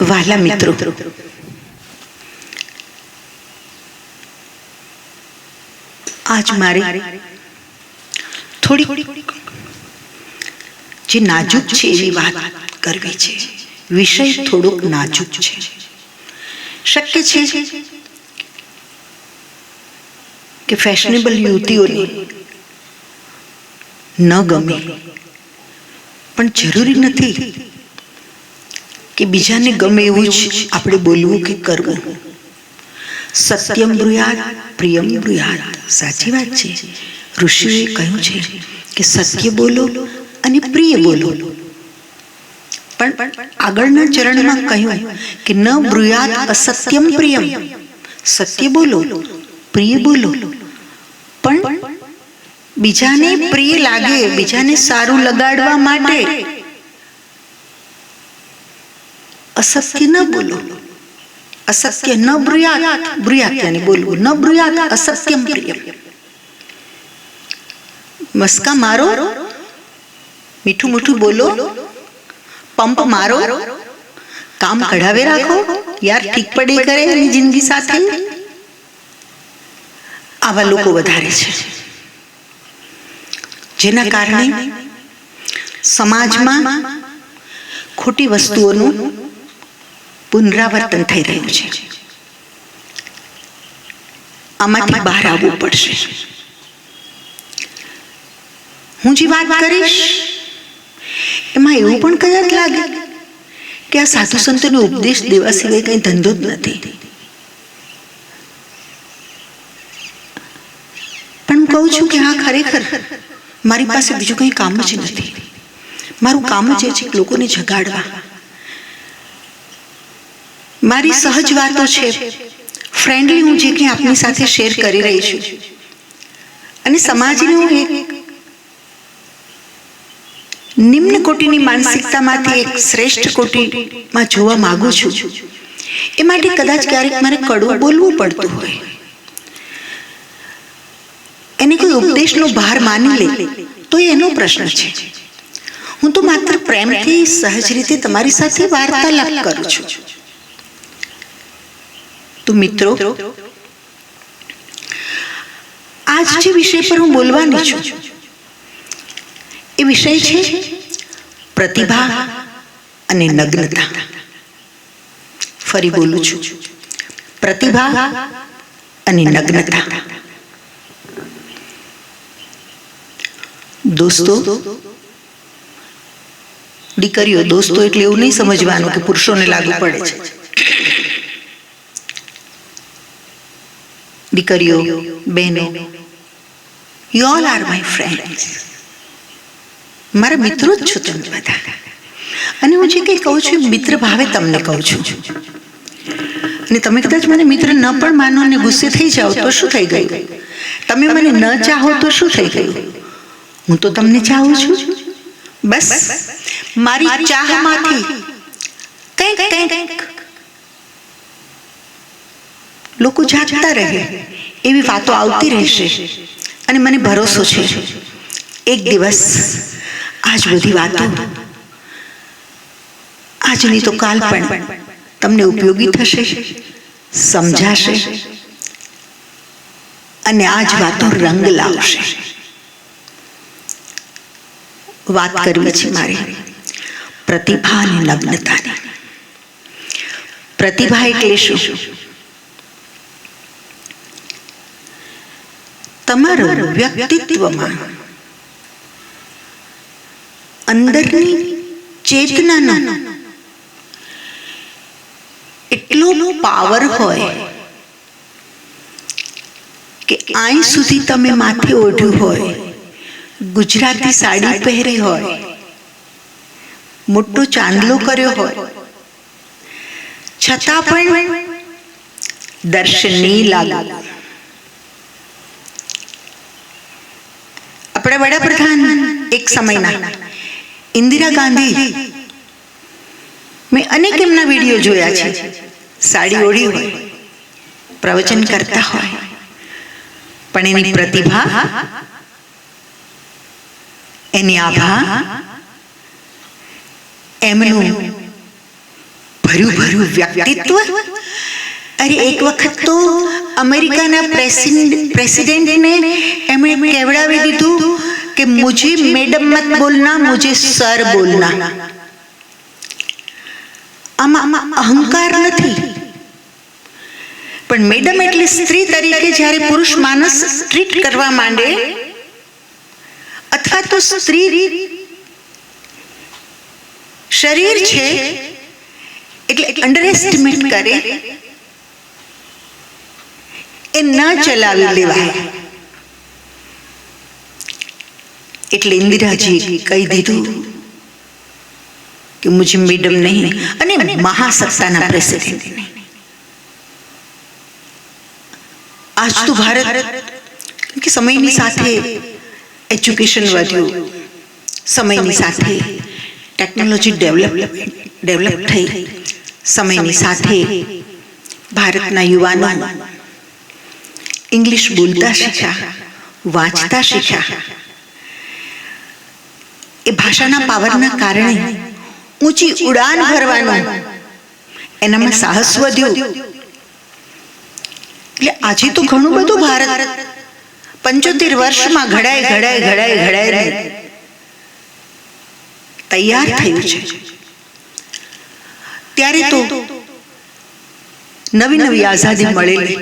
વહાલા મિત્રો, આજ મારે થોડી જે નાજુક છે એવી વાત કરવી છે. વિષય થોડોક નાજુક છે. શક્ય છે કે ફેશનેબલ યુવતીઓને ન ગમે, પણ જરૂરી નથી કે બીજાને ગમે એવું જ આપણે બોલવું કે કરવું. સત્યમ બ્રુયાત પ્રિયમ બ્રુયાત. સાચી વાત છે. ઋષિઓએ કહ્યું છે કે સત્ય બોલો અને પ્રિય બોલો. પણ આગળના ચરણમાં કહ્યું કે ન બ્રુયાત અસત્યમ પ્રિયમ. સત્ય બોલો, પ્રિય બોલો, પણ બીજાને પ્રિય લાગે, બીજાને સારું લગાડવા માટે અસત્ય ન બોલો. અસત્ય ન બ્રુયાત, બ્રુયાત યાની બોલવું, ન બ્રુયાત અસત્યમ પ્રિયમ. મસ્કા મારો, મીઠું મીઠું બોલો, પંપ મારો, કામ કઢાવે રાખો, યાર ઠીક પડે કરે એની જિંદગી સાથે. આવા લોકો વધારે છે, જેના કારણે સમાજમાં ખોટી વસ્તુઓનું પુનરાવર્તન થઈ રહ્યું છે. આમાંથી બહાર આવવું પડશે. હું જે વાત કરીશ એમાં એવું પણ કદાચ લાગે કે આ સાધુ સંતોને ઉપદેશ દેવા સિવાય કઈ ધંધો જ નથી. પણ હું કહું છું કે હા, ખરેખર મારી પાસે બીજું કંઈ કામ જ નથી. મારું કામ જ છે લોકોને જગાડવા. મારી સહજ વાતો છે, ફ્રેન્ડલી હું જે કંઈ આપની સાથે શેર કરી રહી છું, અને સમાજને હું એક નિમ્ન કોટીની માનસિકતામાંથી એક શ્રેષ્ઠ કોટીમાં જોવા માંગુ છું. એ માટે કદાચ ક્યારેક મારે કડવું બોલવું પડતું હોય, એને કોઈ ઉપદેશનો ભાર માની લે તો એનો પ્રશ્ન છે. હું તો માત્ર પ્રેમથી સહજ રીતે તમારી સાથે વાર્તાલાપ કરું છું. તો મિત્રો, આજ જે વિષય પર હું બોલવાની છું એ વિષય છે પ્રતિભા અને નગ્નતા. ફરી બોલું છું, પ્રતિભા અને નગ્નતા. દોસ્તો, દીકરીઓ, દોસ્તો એટલે એવું નહીં સમજવાનું કે પુરુષોને લાગુ પડે છે. દીકરીઓ, બહેનો, you all are my friends. મારા મિત્રો જ છો તમે બધા. અને હું જે કંઈ કહું છું મિત્ર ભાવે તમને કહું છું. અને તમે કદાચ મને મિત્ર ન પણ માનો અને ગુસ્સે થઈ જાઓ તો શું થઈ ગયું? તમે મને ન ચાહો તો શું થઈ ગયું? હું તો તમને ચાહું છું. બસ મારી ચાહમાંથી કંઈક કંઈક લોકો જાગતા રહે એવી વાતો આવતી રહેશે. અને મને ભરોસો છે એક દિવસ આજ બધી વાતો, આજની તો કાલ પણ તમને ઉપયોગી થશે, સમજાશે, અને આજ વાતો રંગ લાવશે. વાત કરવી છે મારે પ્રતિભા અને નગ્નતાની. પ્રતિભા એટલે શું? તમારું વ્યક્તિત્વમાં અંદરની ચેતનાનો એટલો પાવર હોય કે આઈ સુધી તમે માથે ઓઢ્યું હોય, ગુજરાતી સાડી પહેરી હોય, મોટો ચાંદલો કર્યો હોય, છતાં પણ દર્શનીય લાગો. આપણા વડાપ્રધાન એક સમયના ઇન્દિરા ગાંધી, મેં અનેક એમના વિડીયો જોયા છે. સાડી ઓઢી હોય, પ્રવચન કરતા હોય, પણ એની પ્રતિભા, એની આભા, એમનું ભર્યું ભર્યું વ્યક્તિત્વ. અરે એક વખત તો અમેરિકાના પ્રેસિડેન્ટને એમણે કહેવડાવી દીધું કે મુझे મેડમ મત બોલના, મુझे સર બોલના. આમાં અહંકાર નથી, પણ મેડમ એટલે સ્ત્રી તરીકે જ્યારે પુરુષ માણસ ટ્રીટ કરવા માંડે, અથવા તો સ્ત્રી શરીર છે એટલે અંડર એસ્ટિમેટ કરે, એ ન ચલાવી લેવાય. એટલે ઇન્દિરાજી કહી દીધું કે મુझे મેડમ નહીં, અને મહાસત્તાના પ્રેસિડેન્ટ. આજ તો ભારત કે સમયની સાથે એજ્યુકેશન વધ્યું, સમયની સાથે ટેકનોલોજી ડેવલપ થઈ, સમયની સાથે ભારતના યુવાનો ઇંગ્લિશ બોલતા શીખ્યા, વાંચતા શીખ્યા. એ ભાષાના પાવરના કારણે ઊંચી ઉડાન ભરવાનું એનામાં સાહસ વધ્યું. એટલે આજે તો ઘણું બધું ભારત 75 વર્ષમાં ઘડાય તૈયાર થયું છે. ત્યારે તો નવી નવી આઝાદી મળેલી,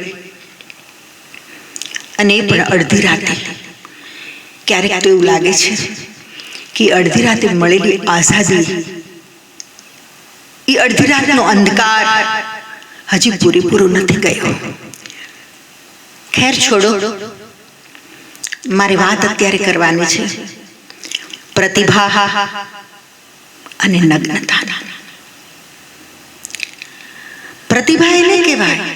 અને એ પણ અડધી રાતે. ક્યારેક તો એવું લાગે છે કે અડધી રાતે મળેલી આઝાદી, એ અડધી રાતનો અંધકાર હજી પૂરેપૂરો નથી ગયો. ખેર છોડો, મારી વાત અત્યારે કરવાની છે પ્રતિભા અને નગ્નતા. પ્રતિભા એને કહેવાય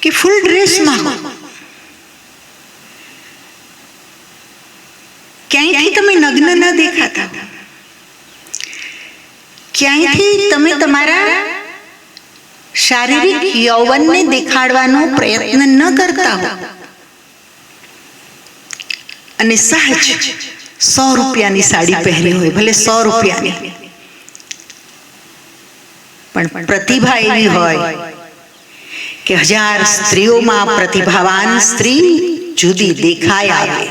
કે ફૂલ ડ્રેસમાં ક્યાંયથી તમે નગ્ન ન દેખાતા, ક્યાંયથી તમે તમારા શારીરિક યૌવનને દેખાડવાનો પ્રયત્ન ન કરતા હો, અને સહજ 100 રૂપિયાની સાડી પહેરી હોય, ભલે 100 રૂપિયાની, પણ પ્રતિભા એવી હોય કે 1000 સ્ત્રીઓમાં પ્રતિભાવાન સ્ત્રી જુદી દેખાય આવે.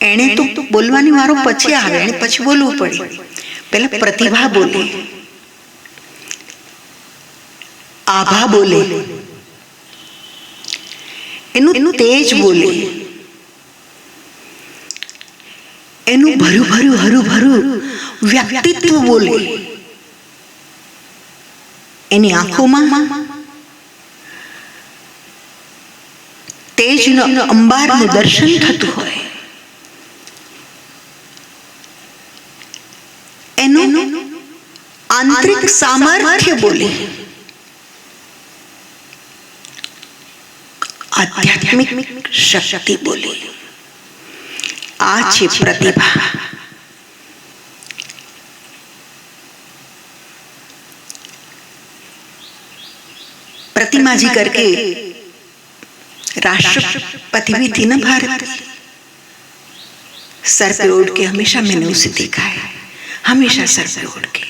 એને તો બોલવાની વારો પછી આવે, એને પછી બોલવું પડે. પહેલા પ્રતિભા બોલે, આભા બોલે, એનું તેજ બોલે, એનું ભર્યું હરું વ્યક્તિત્વ બોલે. એની આંખોમાં તેજનો અંબારનું દર્શન થતું હોય. એનું આંતરિક સામર્થ્ય બોલે, આધ્યાત્મિક શક્તિ બોલે. આ છે પ્રતિભા. प्रतिमा जी करके राष्ट्रपति भी थी ना भारत, सर पे ओढ़ के हमेशा मैंने उसे देखा है, हमेशा सर पे ओढ़ के.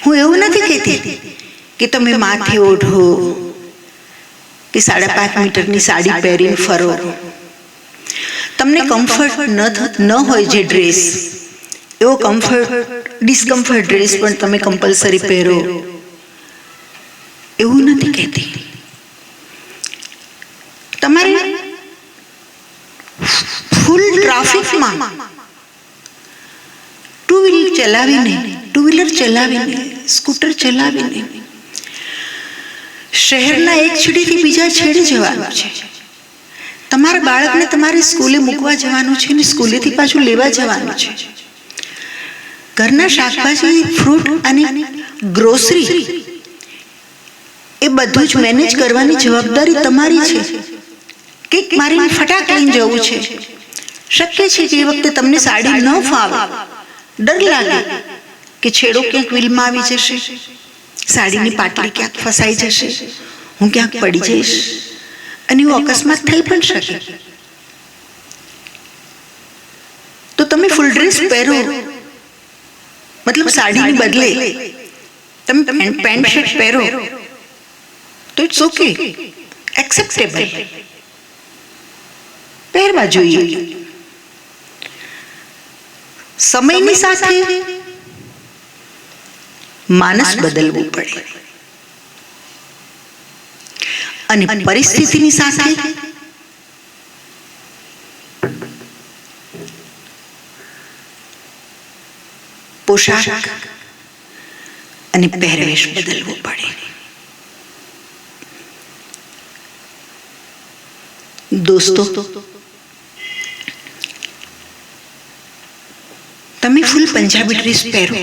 હું એવું નથી કહેતી કે તમે માથે ઓઢો કે 5.5 મીટરની સાડી પહેરીને ફરો. તમને કમ્ફર્ટ ન હોય જે ડ્રેસ, એવો ડિસ્કમ્ફર્ટ ડ્રેસ પણ તમે કમ્પલસરી પહેરો, એવું નથી કહેતી. તમારે ફૂલ ટ્રાફિકમાં ટુ વ્હીલર ચલાવીને સ્કૂટર ચલાવીને શહેરના એક છેડેથી બીજા છેડે જવાનું છે. તમારા બાળકને તમારે સ્કૂલે મૂકવા જવાનું છે ને સ્કૂલેથી પાછું લેવા જવાનું છે. ઘરના શાકભાજી, ફ્રૂટ અને ગ્રોસરી એ બધું જ મેનેજ કરવાની જવાબદારી તમારી છે. કે મારે ફટાક લઈને જવું છે, શક્ય છે કે એ વખતે તમને સાડી ન ફાવે, ડર લાગે કે છેડો ક્યાંક વ્હીલમાં આવી જશે, સાડીની પાટલી ક્યાંક ફસાઈ જશે, હું ક્યાંક પડી જઈશ, અને એવું અકસ્માત થઈ પણ શકે. તો તો તમે ફૂલ ડ્રેસ પહેરો, મતલબ સાડીની બદલે તમે પેન્ટ શર્ટ પહેરો તો ઇટ્સ ઓકે, એક્સેપ્ટેબલ, પહેરવા જોઈએ. સમયની સાથે માનસ બદલવું પડે અને પરિસ્થિતિની સાથે પોશાક અને પહેરવેશ બદલવો પડે. દોસ્તો, તમે ફૂલ પંજાબી ડ્રેસ પહેરો,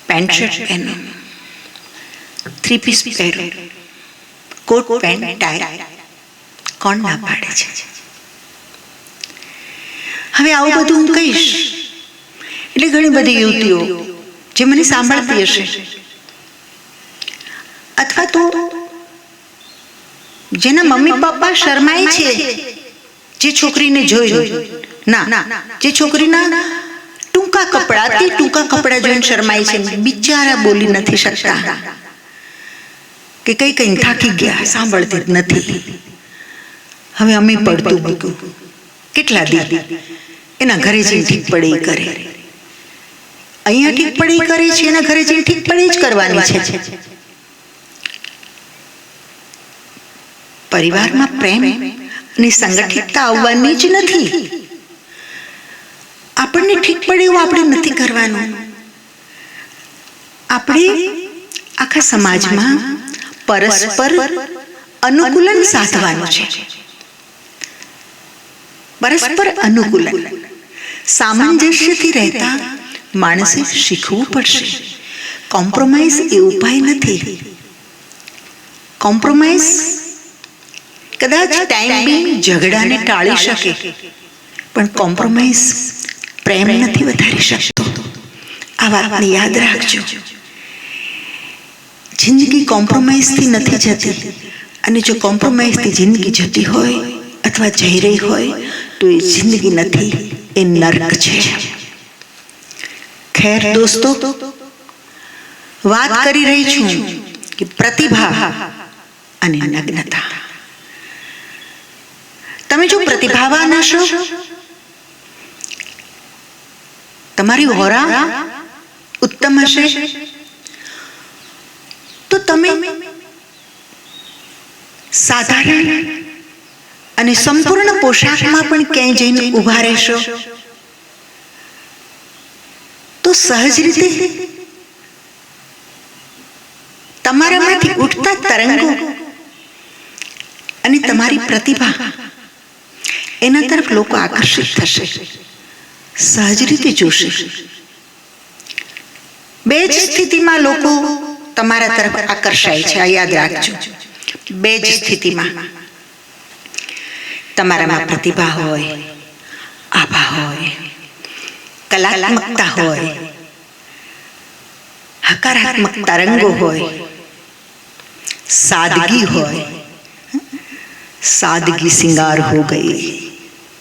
પેન્ટ શર્ટ પહેરો, થ્રી પીસ પહેરો, કોટ પેન્ટ ટાઈ, કોણ ના પાડે છે? હવે આવું બધું હું કહીશ એટલે ઘણી બધી યુવતીઓ જે મને સાંભળતી હશે, અથવા તો જેના મમ્મી પપ્પા શરમાય છે જે છોકરીને જોઈ, ના, જે છોકરીના ટૂંકા કપડા જોઈને શરમાય છે, બિચારા બોલી નથી શકતા કે કઈ થાકી ગયા, સાંભળતી જ નથી. હવે અમે પડતું મૂક્યું, કેટલા દી એના ઘરે જઈને ઠીક પડે એ કરે, અહીંયા ઠીક પડે એ કરે છે, એના ઘરે જઈને ઠીક પડે જ કરવાની છે. પરિવારમાં પ્રેમ અને સંગઠિતતા આવવાની જ નથી. આપણને ઠીક પડે એવું આપણે નથી કરવાનું. આપણે આખા સમાજમાં પરસ્પર અનુકૂલન સાધવાનું છે. પરસ્પર અનુકૂલન, સામંજસ્યથી રહેતા માણસે શીખવું પડશે. કોમ્પ્રોમાઇઝ એ ઉપાય નથી. કોમ્પ્રોમાઇઝ કદાચ ટાઈમ બી ઝઘડાને ટાળી શકે, પણ કોમ્પ્રોમાઇઝ પ્રેમ નથી વધારી શકતો. આ વાતને યાદ રાખજો. જિંદગી કોમ્પ્રોમાઇઝથી નથી જતી, અને જો કોમ્પ્રોમાઇઝથી જિંદગી જતી હોય અથવા જઈ રહી હોય તો એ જિંદગી નથી, એ નર્ક છે. ખેર દોસ્તો, વાત કરી રહી છું કે પ્રતિભા અને નગ્નતા. તમે જો પ્રતિભાવાન હશો, તમારી ઓરા ઉત્તમ હશે, તો તમે સાધારણ અને સંપૂર્ણ પોશાકમાં પણ ક્યાંય જઈને ઊભા રહેશો તો સહજ રીતે તમારામાંથી ઉઠતા તરંગો અને તમારી પ્રતિભા એના તરફ લોકો આકર્ષિત થશે, સહજ રીતે જોશે. બે જ સ્થિતિમાં લોકો તમારા તરફ આકર્ષાય છે, આ યાદ રાખજો. બે જ સ્થિતિમાં, તમારામાં પ્રતિભા હોય, આભા હોય, કલાત્મકતા હોય, હકારાત્મક તરંગો હોય, સાદગી હોય. सादगी सिंगार हो गई.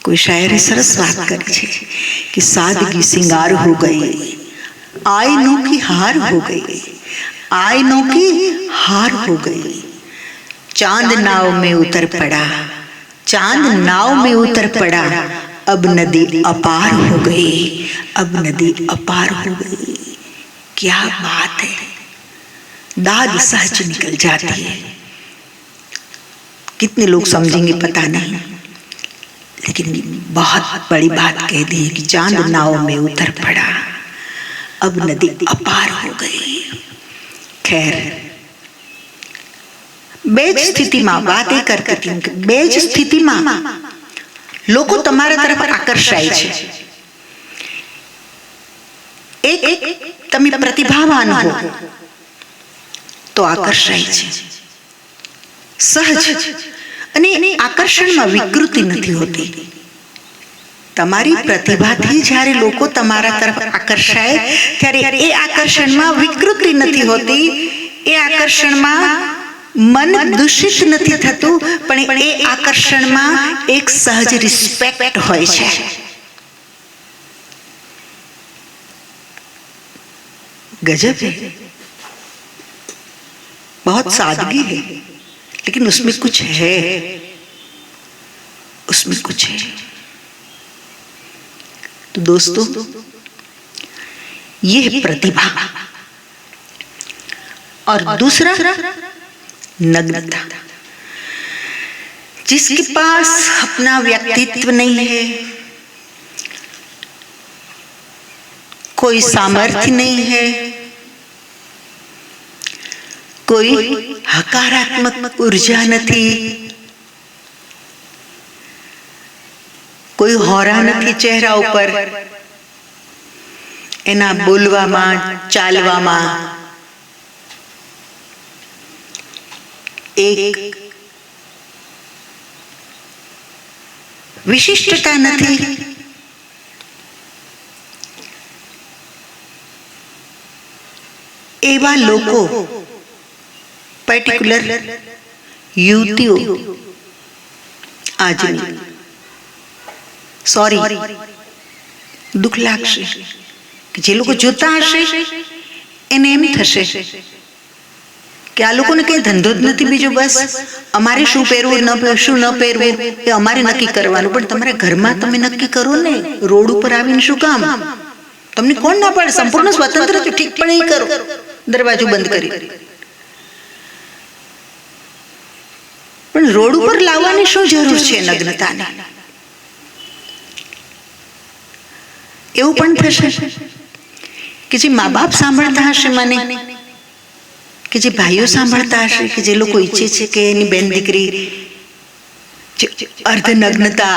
कोई शायरे सरस बात કરી છે कि सादगी सिंगार हो गई, आईनों की हार हो गई, आईनों की हार हो गई. चांद नाव में उतर पड़ा, चांद नाव में उतर पड़ा, अब नदी अपार हो गई, अब नदी अपार हो गई. क्या बात है, दाद सहज निकल जाती है. कितने लोग समझेंगे पता नहीं, लेकिन बहुत बड़ी बात कह दी कि चांद नाव में उतर पड़ा, अब नदी अपार हो गई. खैर, બે જ સ્થિતિમાં વાત એ કરતી હતી કે બે જ સ્થિતિમાં લોકો તમારા તરફ આકર્ષાય છે. એક તમે પ્રતિભાવાન હો તો આકર્ષાય છે, સહજ. અને આકર્ષણમાં વિકૃતિ નથી હોતી. તમારી પ્રતિભાથી જ્યારે લોકો તમારા તરફ આકર્ષાય ત્યારે એ આકર્ષણમાં વિકૃતિ નથી હોતી, એ આકર્ષણમાં મન દૂષિત નથી થતું, પણ એ આકર્ષણમાં એક સહજ રિસ્પેક્ટ હોય છે. गजब है, बहुत सादगी है, लेकिन उसमें कुछ है, उसमें कुछ है. तो दोस्तों, ये है प्रतिभा. और दूसरा नग्नता. जिसके पास अपना व्यक्तित्व नहीं है, कोई सामर्थ्य नहीं है, कोई हकारात्मक ऊर्जा नहीं, कोई होरा नहीं चेहरा ऊपर, एना बोलवामा चालवामा एक विशिष्टता नहीं. एवा लोको पर्टिक्युलर युवतीओ આજની સોરી દુઃખ લાગશે કે જે લોકો જોતા હશે એને એમ થશે કે આ લોકોને કઈ ધંધો જ નથી બીજો, બસ અમારે શું પહેરવું શું ન પહેરવું એ અમારે નક્કી કરવાનું. પણ તમારા ઘરમાં તમે નક્કી કરો ને, રોડ ઉપર આવીને શું કામ? તમને કોણ ના પાડે? સંપૂર્ણ સ્વતંત્ર છો, ઠીક, પણ એ કરો દરવાજો બંધ કરી. પણ રોડ ઉપર લાવવાની શું જરૂર છે નગ્નતાને? એવું પણ થશે કે જે મા બાપ સાંભળતા હશે મને, કે જે ભાઈઓ સાંભળતા હશે, કે જે લોકો ઈચ્છે છે કે એની બેન દીકરી અર્ધ નગ્નતા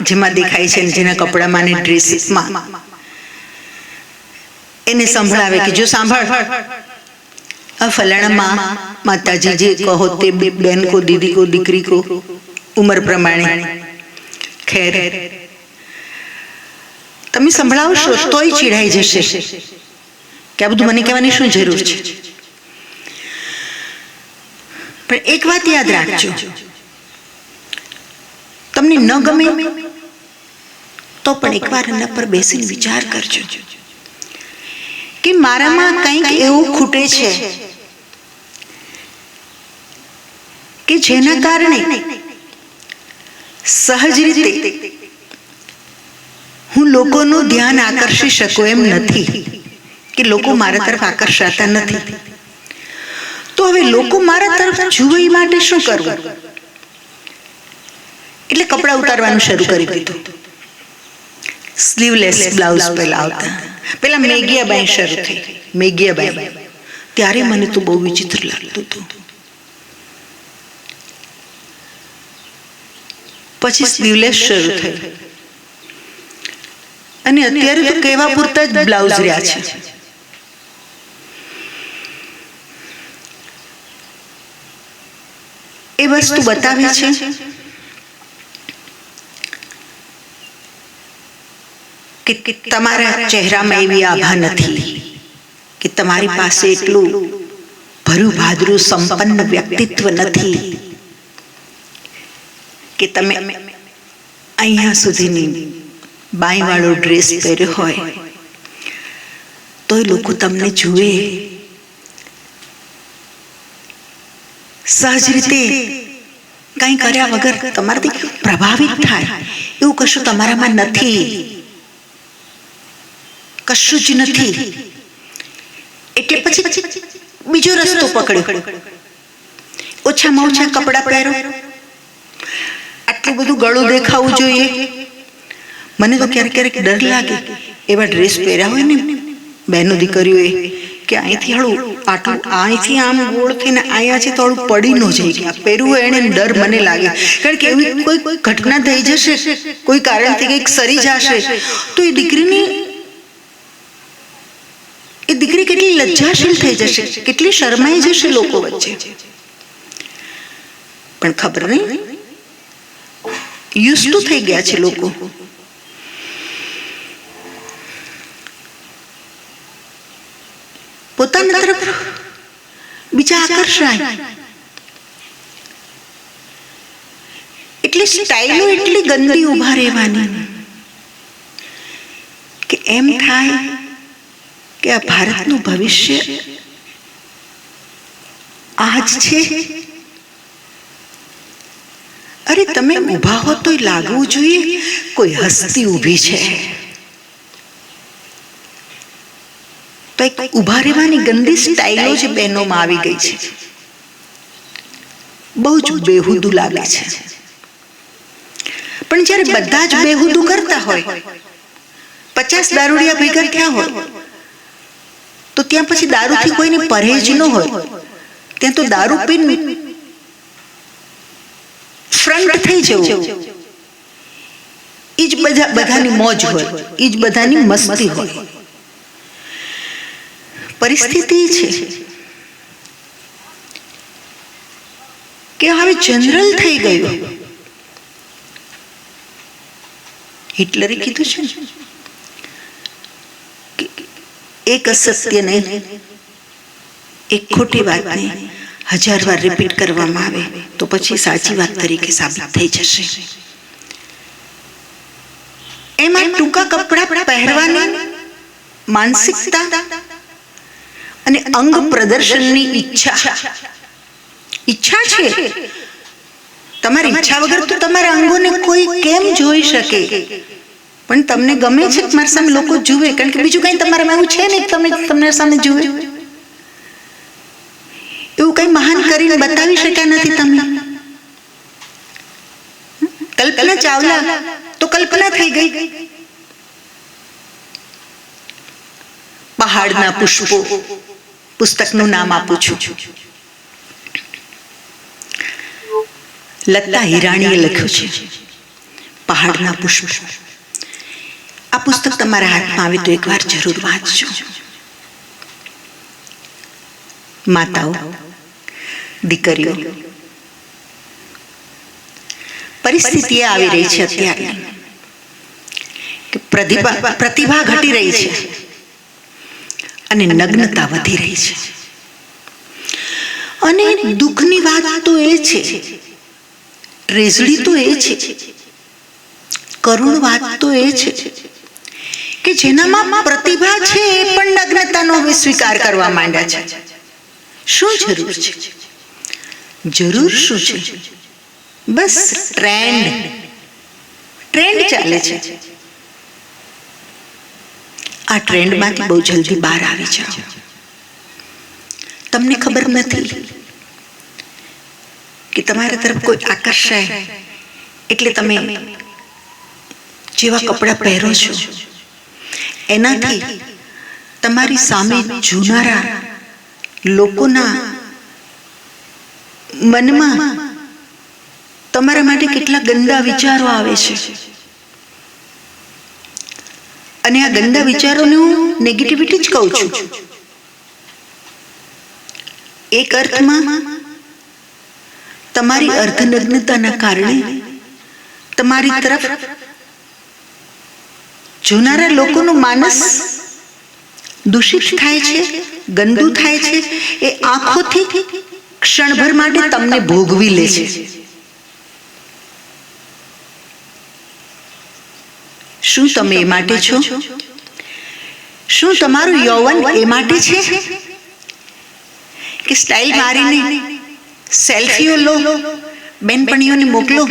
જેમાં દેખાય છે, જેના કપડામાં ને ડ્રેસમાં, એને સંભળાવે કે જો સાંભળ, फलाना माँ माताजी जी कहो ते बहन को, दीदी को, दीकरी को उम्र प्रमाणे खैर તમે સંભળાવશો તોય ચીડાઈ જશે કે આ બધું મને કહેવાની શું જરૂર છે. પણ એક વાત યાદ રાખજો, તમને ન ગમે તો પણ એકવાર એના પર બેસીને વિચાર કરજો કે મારામાં કંઈક એવું ખૂટે છે કે જેના કારણે સહજ રીતે હું લોકોનું ધ્યાન આકર્ષી શકું એમ નથી, કે લોકો મારા તરફ આકર્ષાતા નથી. તો હવે લોકો મારા તરફ જુએ એ માટે શું કરવું? એટલે કપડા ઉતારવાનું શરૂ કરી દીધું. સ્લીવલેસ બ્લાઉઝ પહેલા આવતા, પેલા મેગિયાબાઈ શરૂ થઈ, મેગિયાબાઈ. ત્યારે મને તો બહુ વિચિત્ર લાગતું હતું. પછી સ્લીવલેસ શરૂ થઈ, અને અત્યારે તો કહેવા પૂરતા જ બ્લાઉઝ રહ્યા છે. એ વસ્તુ બતાવે છે કે તમારા ચહેરામાં એવી આભા નથી, કે તમારી પાસે એટલું ભર્યું ભાદરું સંપન્ન વ્યક્તિત્વ નથી, કે તમે અહીંયા સુધીની બાઈ વાળો ડ્રેસ પહેર્યો હોય તોય લોકો તમને જુએ, સહજ રીતે કંઈ કર્યા વગર તમારાથી પ્રભાવિત થાય, એવું કશું તમારામાં નથી, કશું જ નથી. એટલે પછી બીજો રસ્તો પકડ્યો, ઓછામાં ઓછા કપડાં પહેરો, આટલું બધું ગળું દેખાવું જોઈએ. મને તો ક્યારેક ક્યારેક ડર લાગે એવા ડ્રેસ પહેર્યા હોય ને બહેનો દીકરીઓએ, કે અહીંથી હળું આટલું, અહીંથી આમ ગોળ થઈને અહીંયાથી થોડું પડી ન જાય, કે આ પહેરવું હોય એને ડર મને લાગે. કારણ કે એવી કોઈ ઘટના થઈ જશે, કોઈ કારણથી કંઈક સરી જશે તો એ દીકરી કેટલી લજ્જાશીલ થઈ જશે, કેટલી શરમાઈ જશે લોકો વચ્ચે. પણ ખબર નહીં, યુઝ ટુ થઈ ગયા છે લોકો. પોતાના તરફ બીજા આકર્ષાય, સ્ટાઇલો એટલી ગંદી ઊભા રહેવાની કે એમ થાય કે આ ભારતનું ભવિષ્ય આજ છે. અરે તમે ઊભા હો તો લાગવું જોઈએ કોઈ હસ્તી ઊભી છે. તો એક ઊભા રહેવાની ગંદી સ્ટાઇલો જ બહેનોમાં આવી ગઈ છે. બહુ જ બેહુદું લાગે છે. પણ જ્યારે બધા જ બેહુદું કરતા હોય, 50 દારૂડિયા ભેગા થયા હોય, તો ત્યાં પછી દારૂથી કોઈને પरहेજ ન હોય. ત્યાં તો દારૂ પીને ફ્રન્ટ થઈ જવું એ જ બધાની મોજ હોય, એ જ બધાની મસ્તી હોય. પરિસ્થિતિ છે કે હવે જનરલ થઈ ગયું. હિટલરે કીધું છે ને, એક અસત્યને, એક ખોટી વાતને 1000 વાર રિપીટ કરવામાં આવે તો પછી સાચી વાત તરીકે સાબિત થઈ જશે. એમાં ટૂંકા કપડાં પહેરવાની માનસિકતા અને અંગ પ્રદર્શનની ઈચ્છા છે. તમારી ઈચ્છા વગર તો તમારા અંગોને કોઈ કેમ જોઈ શકે? પણ તમને ગમે છે કે મારા સામે લોકો જુએ, કારણ કે બીજું કઈ તમારામાં એવું છે ને તમે તમારા સામે જુએ. એવું કઈ મહાન કરીને બતાવી શક્યા નથી તમે. કલ્પના ચાવલા તો કલ્પના થઈ ગઈ. પહાડના પુષ્પો પુસ્તકનું નામ આપું છું. લતા હિરાણીએ લખ્યું છે પહાડના પુષ્પો. આ પુસ્તક તમારા હાથમાં આવે તો એકવાર જરૂર વાંચજો. માતાઓ, દીકરીઓ, પરિસ્થિતિ આવી રહી છે અત્યારે કે પ્રતિભા ઘટી રહી છે અને નગ્નતા વધી રહી છે. અને દુઃખની વાત તો એ છે, રેઝડી તો એ છે, કરુણ વાત તો એ છે કે જેનામાં પ્રતિભા છે એ પણ નગ્નતાનો સ્વીકાર કરવા માંડ્યા છે. શું જરૂર છે? જરૂર શું છે? બસ ટ્રેન્ડ ચાલે છે. આ ટ્રેન્ડમાંથી બહુ જલ્દી બહાર આવી જાઓ. તમને ખબર નથી કે તમારા તરફ કોઈ આકર્ષાય એટલે તમે જેવા કપડાં પહેરો છો એનાથી તમારી સામે જોનારા લોકોના મનમાં તમારા માટે કેટલા ગંદા વિચારો આવે છે. અને આ ગંદા વિચારોનું નેગેટિવિટી જ કહું છું. એક અર્થમાં તમારી અર્ધનગ્નતાના કારણે તમારી તરફ જોનારા લોકોનું માનસ દૂષિત થાય છે, ગંદુ થાય છે. એ આંખોથી ક્ષણભર માટે તમને ભોગવી લે છે. શું તમે એ માટે છો? શું તમારું યૌવન એ માટે છે કે સ્ટાઇલ મારીને સેલ્ફીઓ લો, બેનપણીઓને મોકલો,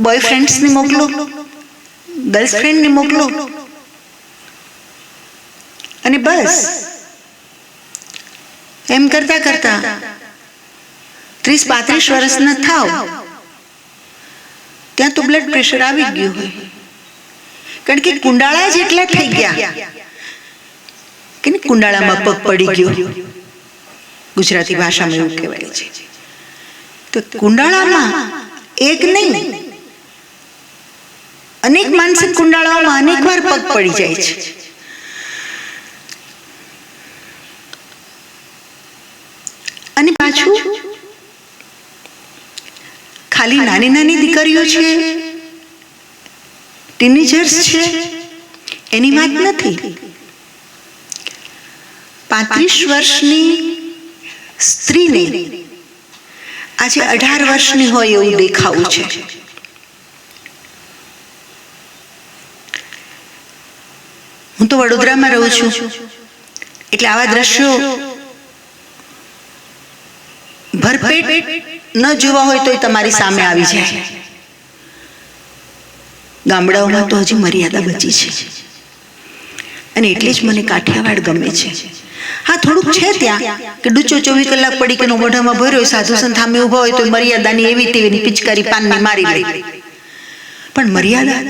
બોયફ્રેન્ડ્સને મોકલો, ગર્લફ્રેન્ડને મોકલો અને બસ એમ કરતા કરતા 30-35 વર્ષના થાવ ત્યાં તો બ્લડ પ્રેશર આવી ગયું હોય. કારણ કે કુંડાળા જ એટલા થઈ ગયા કે કુંડાળામાં પગ પડી ગયો. ગુજરાતી ભાષામાં એવું કહેવાય છે. તો કુંડાળામાં એક નહીં, અનેક માનસિક કુંડાળાઓમાં અનેક વાર પગ પડી જાય છે. અને પાછું ખાલી નાની નાની દીકરીઓ છે, ટીનેજર્સ છે એની વાત નથી. 35 વર્ષની સ્ત્રીને આજે 18 વર્ષની હોય એવું દેખાવું છે. હું તો વડોદરામાં રહું છું, એટલે આવા દ્રશ્યો ભરપેટ ન જોવા હોય તો તમારી સામે આવી જાય. ગામડાઓમાં તો હજી મર્યાદા બચી છે, અને એટલે જ મને કાઠિયાવાડ ગમે છે. હા, થોડુંક છે ત્યાં કે ડૂચો 24 કલાક પડી કે મોઢામાં ભર્યો, સાધુ સંત સામે ઉભા હોય તો મર્યાદાની એવી તેવી પિચકારી પાનની મારી લે. પણ મર્યાદા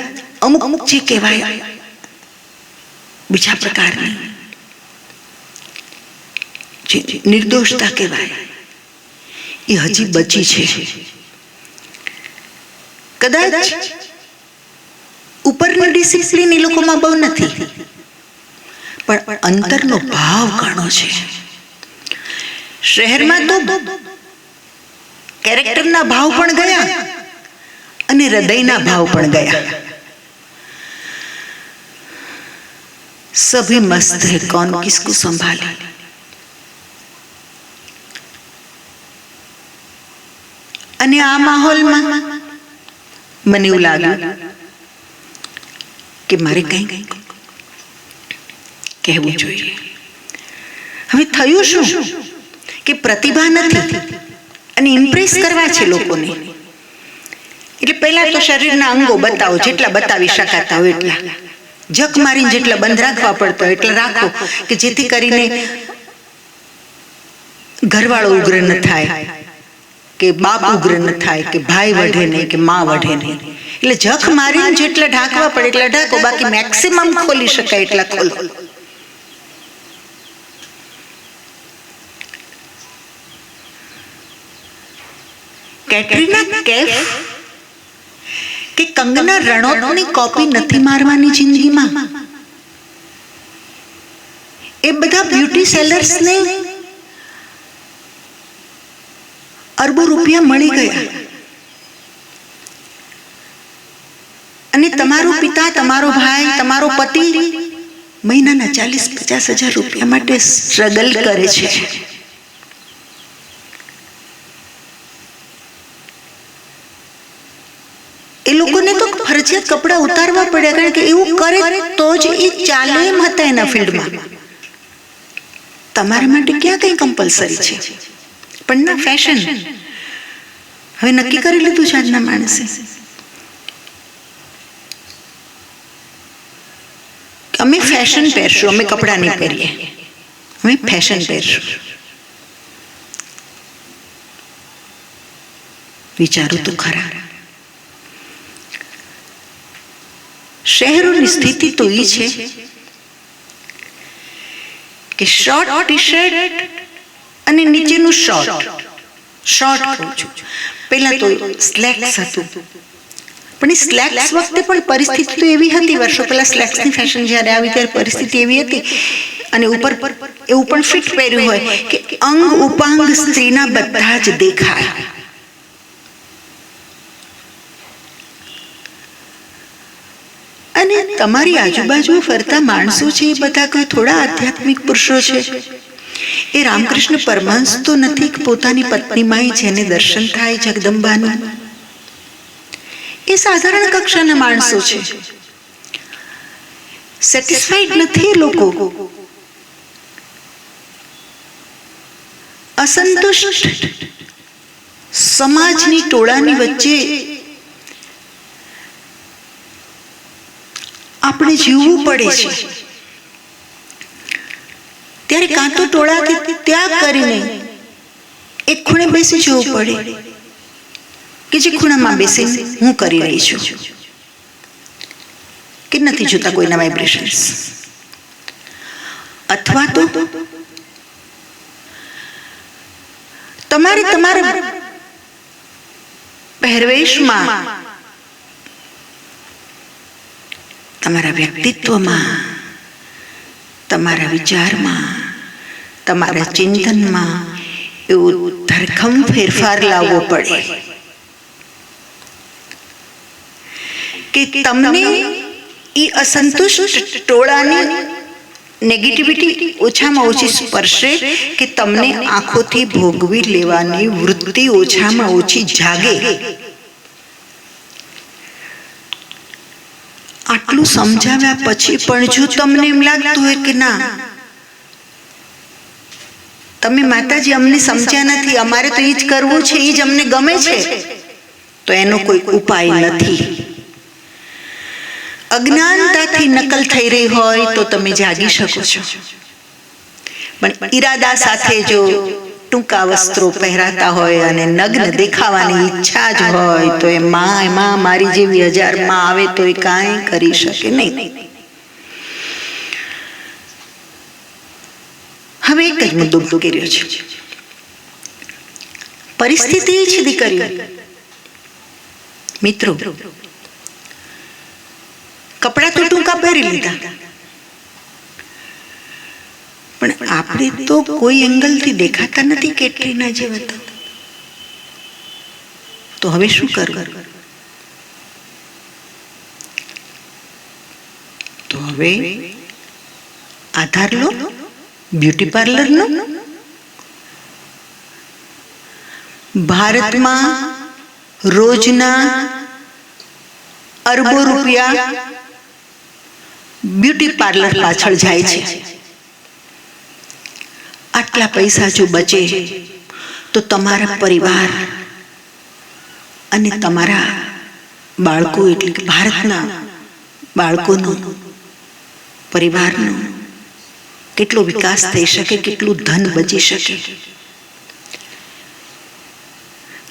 અમુક જે કહેવાય બીજા પ્રકારની, જે નિર્દોષતા કહેવાય, એ હજી બચી છે. કદાચ ઉપરની ડિસિપ્લિન એ લોકોમાં બહુ નથી, પણ અંતરનો ભાવ ઘણો છે. શહેરમાં તો કેરેક્ટરના ભાવ પણ ગયા અને હૃદયના ભાવ પણ ગયા. સભી મસ્ત હૈ, કૌન કિસકો સંભાલે. અને આ માહોલમાં મને એવું લાગ્યું કે મારે કંઈ કહેવું જોઈએ. હવે થયું શું કે પ્રતિભા નથી અને ઇમ્પ્રેસ કરવા છે લોકોને. એટલે પહેલા તો શરીરના અંગો બતાવો, જેટલા બતાવી શકાતા હોય એટલા. જક મારીને જેટલા બંધ રાખવા પડતા હોય એટલા રાખો, કે જેથી કરીને ઘરવાળો ઉગ્ર ન થાય, કે બાપ ઉગ્ર ન થાય, કે ભાઈ વઢે નહીં, કે માં વઢે નહીં. એટલે જખ મારીને જેટલા ઢાંકવા પડે એટલા ઢાંકો, બાકી મેક્સિમમ ખોલી શકાય એટલા ખોલો. કેટરીના કૈફ કે કંગના રણૌતની કોપી નથી મારવાની જિંદગીમાં. એ બધા બ્યુટી સેલર્સને અરબો રૂપિયા મળી ગયા, અને તમારો પિતા, તમારો ભાઈ, તમારો પતિ મહિનાના 40-50 હજાર રૂપિયા માટે સ્ટ્રગલ કરે છે. એ લોકોને તો ફરજિયાત કપડા ઉતારવા પડ્યા, કારણ કે એવું કરે તો જ એ ચાલે એમ હતા એના ફિલ્ડમાં. તમારા માટે ક્યાં કઈ કમ્પલસરી છે? પણ ના, ફેશન હવે નક્કી કરી લીધું છે આજના માણસે. અમે ફેશન પહેરશું, અમે કપડાં નહીં પહેરીએ, અમે ફેશન પહેરશું. વિચારો તો ખરા. શહેરોની સ્થિતિ તો એ છે કે શોર્ટ ટી શર્ટ અને નીચેનું શોર્ટ કહું છું. પહેલા તો સ્લેક્સ હતું, પણ એ સ્લેક્સ વખતે પણ પરિસ્થિતિ તો એવી હતી, વર્ષો પહેલા સ્લેક્સની ફેશન જ્યારે આવી ત્યારે પરિસ્થિતિ એવી હતી, અને ઉપર એવું પણ ફિટ પહેર્યું હોય કે અંગ ઉપાંગ સ્ત્રીના બધા જ દેખાય. અને તમારી આજુબાજુ ફરતા માણસો છે એ બધા કોઈ થોડા આધ્યાત્મિક પુરુષો છે. એ રામકૃષ્ણ પરમહંસ તો નથી કે પોતાની પત્નીમાં જેને દર્શન થાય જગદંબાનું. એ સાધારણ કક્ષાના માણસો છે. સેટિસ્ફાઈડ નથી એ લોકો, અસંતુષ્ટ સમાજની ટોળાની વચ્ચે આપણે જીવવું પડે છે. ત્યારે કાં તો ટોળા કે ત્યાગ કરીને એક ખૂણે બેસી જવું પડે, કે જે ખૂણામાં બેસી હું કરી રહી છું, કે નથી જોતા કોઈના વાઇબ્રેશન્સ. અથવા તો તમારે તમારા પહેરવેશમાં, તમારા વ્યક્તિત્વમાં, તમારા વિચારમાં, તમારા ચિંતનમાં એવો ધરખમ ફેરફાર લાવવો પડે કે તમને એ અસંતુષ્ટ ટોળાની નેગેટિવિટી ઓછામાં ઓછી સ્પર્શે કે તમને આંખોથી ભોગવી લેવાની વૃત્તિ ઓછામાં ઓછી જાગે. આટલું સમજાવ્યા પછી પણ જો તમને એમ લાગતું હોય કે ના, તમે માતાજી અમને સમજ્યા નથી, અમારે તો એ જ કરવું છે, એ જ અમને ગમે છે, તો એનો કોઈ ઉપાય નથી. અજ્ઞાનતાથી નકલ થઈ રહી હોય તો તમે જાગી શકો છો, પણ ઈરાદા સાથે જો ટૂંકા વસ્ત્રો પહેરાતા હોય અને નગ્ન દેખાવાની ઈચ્છા જ હોય તો એમાં મારી જેવી 1000 માં આવે તો એ કાંઈ કરી શકે નહીં. હવે એક જ મુદ્દો કર્યો છે. પરિસ્થિતિ છે દીકરીઓ. મિત્રો, કપડા તો ટૂંકા પહેરી લીધા, પણ આપણે તો કોઈ એંગલથી દેખાતા નથી કેટરીના જેવા. તો હવે શું કરવું? તો હવે આધાર લો બ્યુટી પાર્લરનો. ભારતમાં રોજના અરબો રૂપિયા બ્યુટી પાર્લર પાછળ જાય છે. આટલા પૈસા જો બચે તો તમારા પરિવાર અને તમારા બાળકો, એટલે કે ભારતના બાળકોનો, પરિવારનો કેટલો વિકાસ થઈ શકે, કેટલું ધન બચી શકે.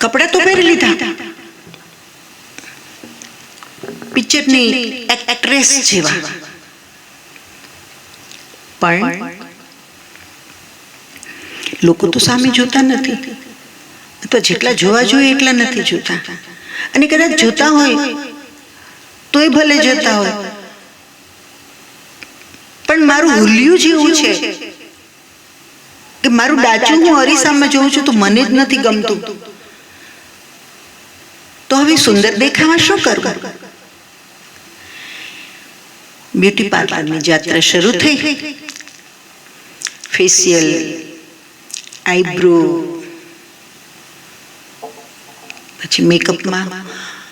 કપડા તો પહેરી લીધા, પિક્ચરની એક્ટ્રેસ જેવા, પણ લોકો તો સામે જોતા નથી, અથવા જેટલા જોવા જોઈએ એટલા નથી જોતા. અને કદાચ જોતા હોય તોય ભલે જોતા હોય, પણ મારું હુલિયું જ એવું છે કે મારું ડાચું હું અરીસામાં જોઉં છું તો મને જ નથી ગમતું. તો હવે સુંદર દેખાવા શું કરવું? બ્યુટી પાર્લરની યાત્રા શરૂ થઈ. ફેશિયલ, આઈબ્રો, પછી મેકઅપમાં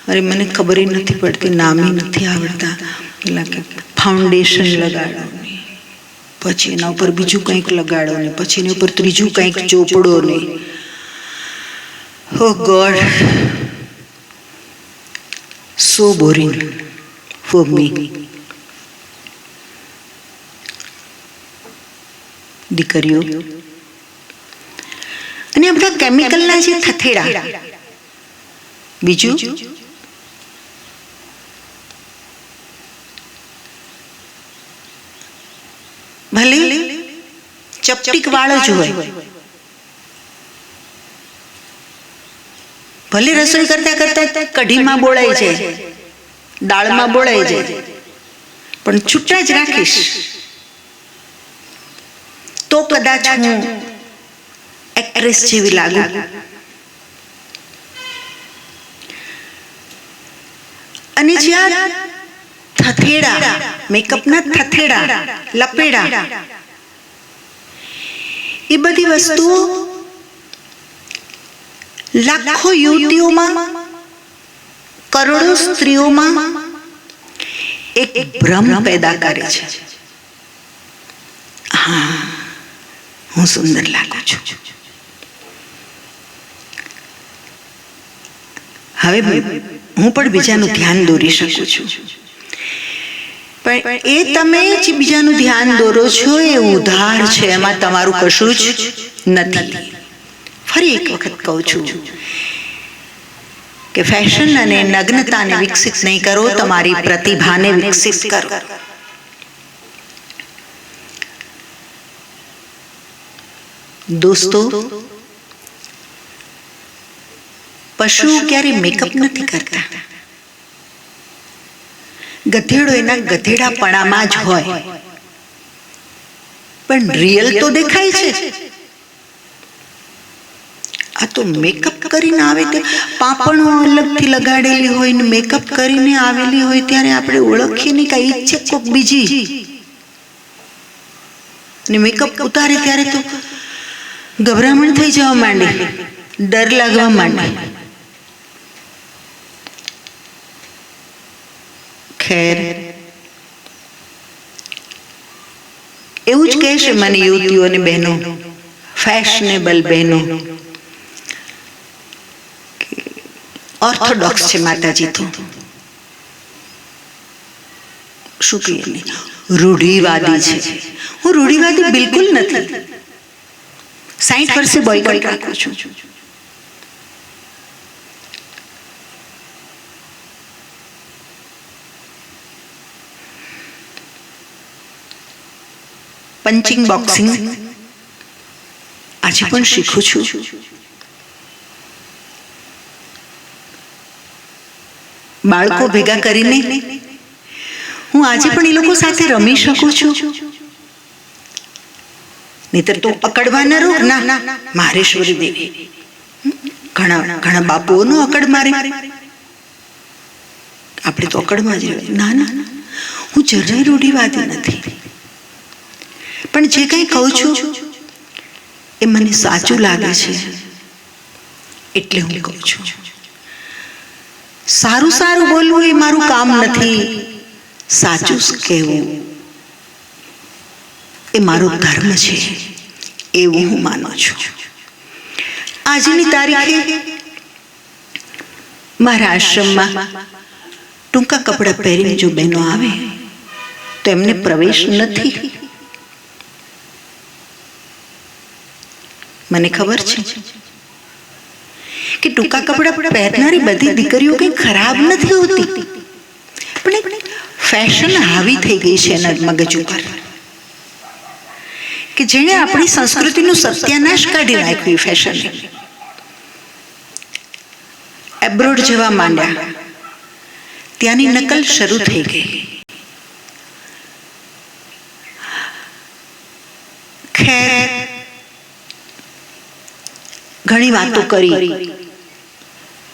અરે મને ખબર નથી પડતી, નામે નથી આવડતા, પેલા કે ફાઉન્ડેશન લગાડો ને પછી એના ઉપર બીજું કંઈક લગાડો ને પછી એના ઉપર ત્રીજું કંઈક ચોપડો ને. Oh god, so boring for me. દીકરીઓ, અને આ બધા કેમિકલના જે થથેડા, બીજું ભલે ચપટીક વાળો જ હોય, ભલે રસોઈ કરતા કરતા કઢીમાં બોળાઈ જાય, દાળમાં બોળાઈ જાય, પણ છૂટા જ રાખીશ તો કદાચ હું એક્ટ્રેસ જેવી લાગુ. અને જ્યાં થથેડા, મેકઅપના થથેડા, લપેડા, એ બધી વસ્તુઓ લાખો યુવતીઓમાં, કરોડો સ્ત્રીઓમાં એક ભ્રમ પેદા કરે છે. હા, હું સુંદર લાગુ છું. હવે હું પણ બીજાનું ધ્યાન દોરી શકું છું, પણ એ તમે જે બીજાનું ધ્યાન દોરો છો એ ઉધાર છે, એમાં તમારું કશું જ નથી. ફરી એક વખત કહું છું કે ફેશન અને નગ્નતાને વિકસિત નહીં કરો, તમારી પ્રતિભાને વિકસિત કરો. દોસ્તો, પશુઓ ક્યારે મેકઅપ નથી કરતા. ગધેડો એના ગધેડાપણામાં જ હોય, પણ રિયલ તો દેખાય છે. આ તો મેકઅપ કરીને આવે તે પાપણો અલગથી લગાડેલી હોય ને મેકઅપ કરીને આવેલી હોય ત્યારે આપણે ઓળખીએ નહીં કે ઈ છે કોક બીજી. અને મેકઅપ ઉતારે ત્યારે તો ગભરામણ થઈ જવા માંડે, ડર લાગવા માંડે. ખેર, એવું જ કહેશે મને યુવતીઓ અને બહેનો, ફેશનેબલ બહેનો, ઓર્થોડોક્સ છે માતાજી તો શું કહીએ, રૂઢિવાદી છે. હું રૂઢિવાદી બિલકુલ નથી. 60 વર્ષે બોયકોટ રાખું છું. પંચિંગ, બોક્સિંગ આજે પણ શીખું છું. બાળકો ભેગા કરીને હું આજે પણ એ લોકો સાથે રમી શકું છું. નહીતર તો અકડવાના રોગ ના મહારેશ્વરી દેવી ઘણા બાપુઓનો અકડ મારે, આપણે તો અકડમાં જ ના ના. હું જરાય રૂઢિવાદી નથી, પણ જે કંઈ કહું છું એ મને સાચું લાગે છે એટલે હું કહું છું. સારું સારું બોલવું એ મારું કામ નથી, સાચું કહેવું એ મારો ધર્મ છે એવું હું માનું છું. આજની તારીખે મારા આશ્રમમાં ટૂંકા કપડાં પહેરીને જો બહેનો આવે તો એમને પ્રવેશ નથી. મને ખબર છે કે ટૂંકા કપડાં પહેરનારી બધી દીકરીઓ કંઈ ખરાબ નથી હોતી, પણ ફેશન હાવી થઈ ગઈ છે એના મગજ ઉપર કે જેણે આપણી સંસ્કૃતિનું સત્યાનાશ કાઢી નાખ્યું. ફેશન એબ્રોડ જવા માંડ્યા, ત્યાંની નકલ શરૂ થઈ ગઈ. ખેર, ઘણી વાતો કરી,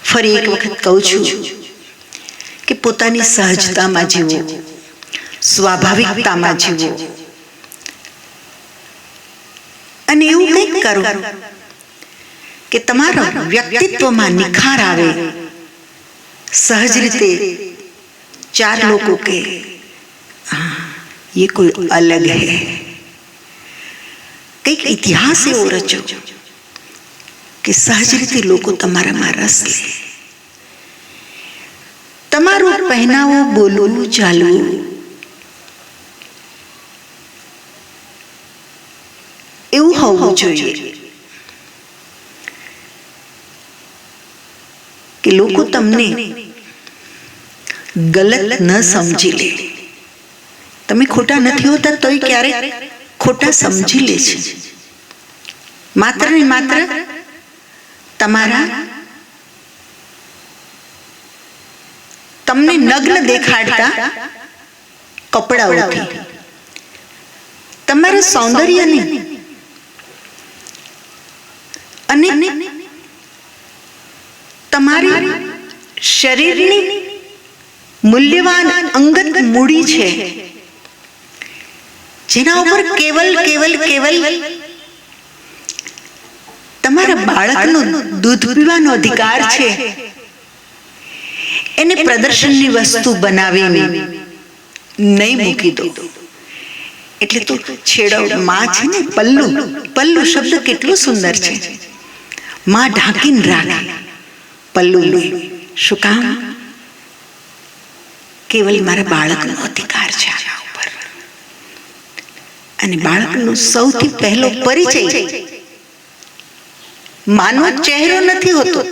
ફરી એક વખત કહું છું કે પોતાની સહજતામાં જીવો, સ્વાભાવિકતામાં જીવો અને એવું કંઈક કરો કે તમારા વ્યક્તિત્વમાં નિખાર આવે. સહજ રીતે ચાર લોકો કે ये कोई अलग है. કંઈક ઇતિહાસ એવો રચો કે સહજ રીતે લોકો તમારામાં રસ લે. તમારું પહેનાવું, બોલવું, ચાલવું એવું હોવું જોઈએ કે લોકો તમને ગલત ન સમજી લે. તમે ખોટા નથી હોતા તોય ક્યારેક ખોટા સમજી લે છે. માત્ર ને માત્ર તમારા તમને નગ્ન દેખાડતા કપડાઓથી તમારા સૌંદર્યને અને તમારી શરીરની મૂલ્યવાન અંગત મૂડી છે જેના ઉપર કેવલ તમારા બાળકનો દૂધ પીવાનો અધિકાર છે, એને પ્રદર્શનની વસ્તુ બનાવીને નહીં મૂકી દો. એટલે તો છેડો માં છે ને, પલ્લુ શબ્દ કેટલો સુંદર છે. માં ઢાંકીને રાખે પલ્લુને. શું કામ? કેવલ મારા બાળકનો અધિકાર છે આના ઉપર. અને બાળકનો સૌથી પહેલો પરિચય માનવ ચહેરો નથી હોતો,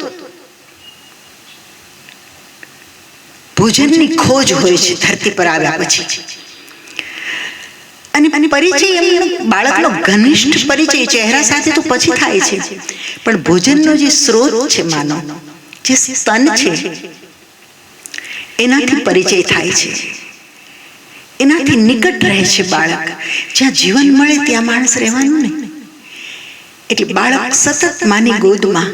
ભોજનની ખોજ હોય છે ધરતી પર આવ્યા પછી. અને પરિચય એમનો બાળકનો ઘનિષ્ઠ પરિચય ચહેરા સાથે તો પછી થાય છે, પણ ભોજનનો જે સ્ત્રોત છે, માનો જે સ્તન છે, એનાથી પરિચય થાય છે. એનાથી નિકટ રહે છે બાળક. જ્યાં જીવન મળે ત્યાં માણસ રહેવાનું ને. એટલે બાળક સતત માની ગોદમાં,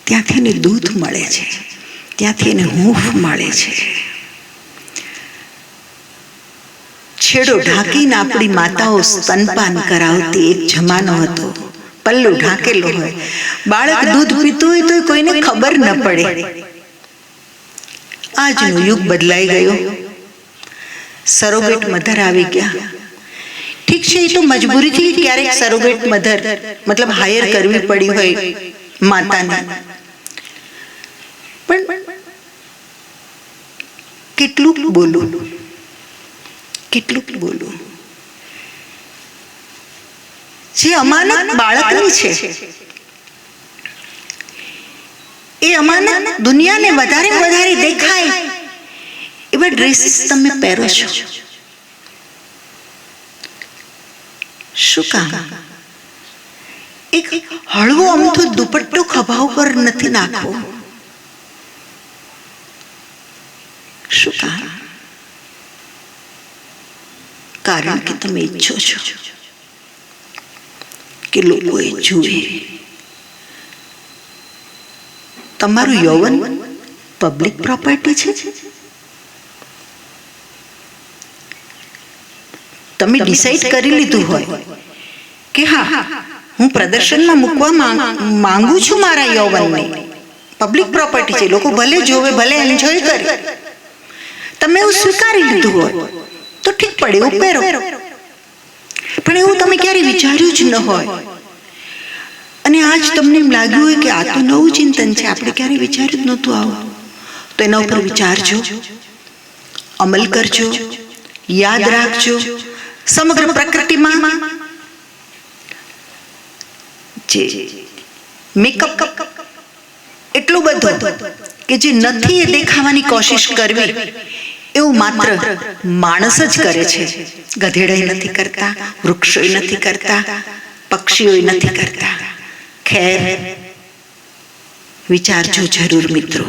ત્યાંથી એને દૂધ મળે છે, ત્યાંથી એને હૂંફ મળે છે. છેડો ઢાંકીને આપણી માતાઓ સ્તનપાન કરાવતી એક જમાનો હતો. પલ્લો ઢાંકેલો હોય, બાળક દૂધ પીતું હોય તો કોઈને ખબર ન પડે. આજનો યુગ બદલાઈ ગયો. સરોગેટ મધર આવી ગયા. ઠીક છે, એ તો મજબૂરીથી ક્યારેક સરોગેટ મધર મતલબ હાયર કરવી પડી હોય માતાને, પણ કેટલુંક બોલું, કેટલુંક બોલું. જે અમાનત બાળકની છે, એ અમાનત દુનિયાને વધારે વધારે દેખાય એવા ડ્રેસીસ તમે પહેરો છો. શું કામ? એક હળવો અમથો દુપટ્ટો ખભા ઉપર નથી નાખવો. શું કામ? કારણ કે તમે ઈચ્છો છો કે લોકોએ જુએ. તમારું યૌવન પબ્લિક પ્રોપર્ટી છે. તમે ડિસાઈડ કરી લીધું હોય કે હા, હું પ્રદર્શનમાં મૂકવા માંગુ છું મારા યૌવનને. પબ્લિક પ્રોપર્ટી છે, લોકો ભલે જોવે, ભલે એન્જોય કરે. તમે એવું સ્વીકારી લીધું હોય તો ઠીક પડે, એવું પહેરો. પણ એવું તમે ક્યારે વિચાર્યું જ ન હોય, અને આજ તમને એમ લાગ્યું હોય કે આ તો નવું ચિંતન છે, આપણે ક્યારે વિચાર્યું જ નહોતું આવું. તો એના ઉપર વિચારજો, અમલ કરજો, યાદ રાખજો. સમગ્ર પ્રકૃતિમાં જે મેકઅપ એટલું બધું કે જે નથી એ દેખાવાની કોશિશ કરવી, એવું માત્ર માણસ જ કરે છે. ગધેડાય નથી કરતા, વૃક્ષોય નથી કરતા, પક્ષીઓય નથી કરતા. ખેર, વિચારજો જરૂર મિત્રો,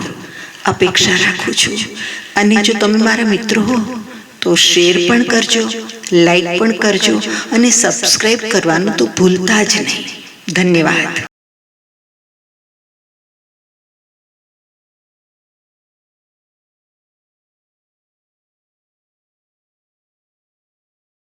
અપેક્ષા રાખું છું. અને જો તમે મારા મિત્રો હો તો શેર પણ કરજો, લાઈક પણ કરજો, અને સબસ્ક્રાઇબ કરવાનું તો ભૂલતા જ નહીં. ધન્યવાદ.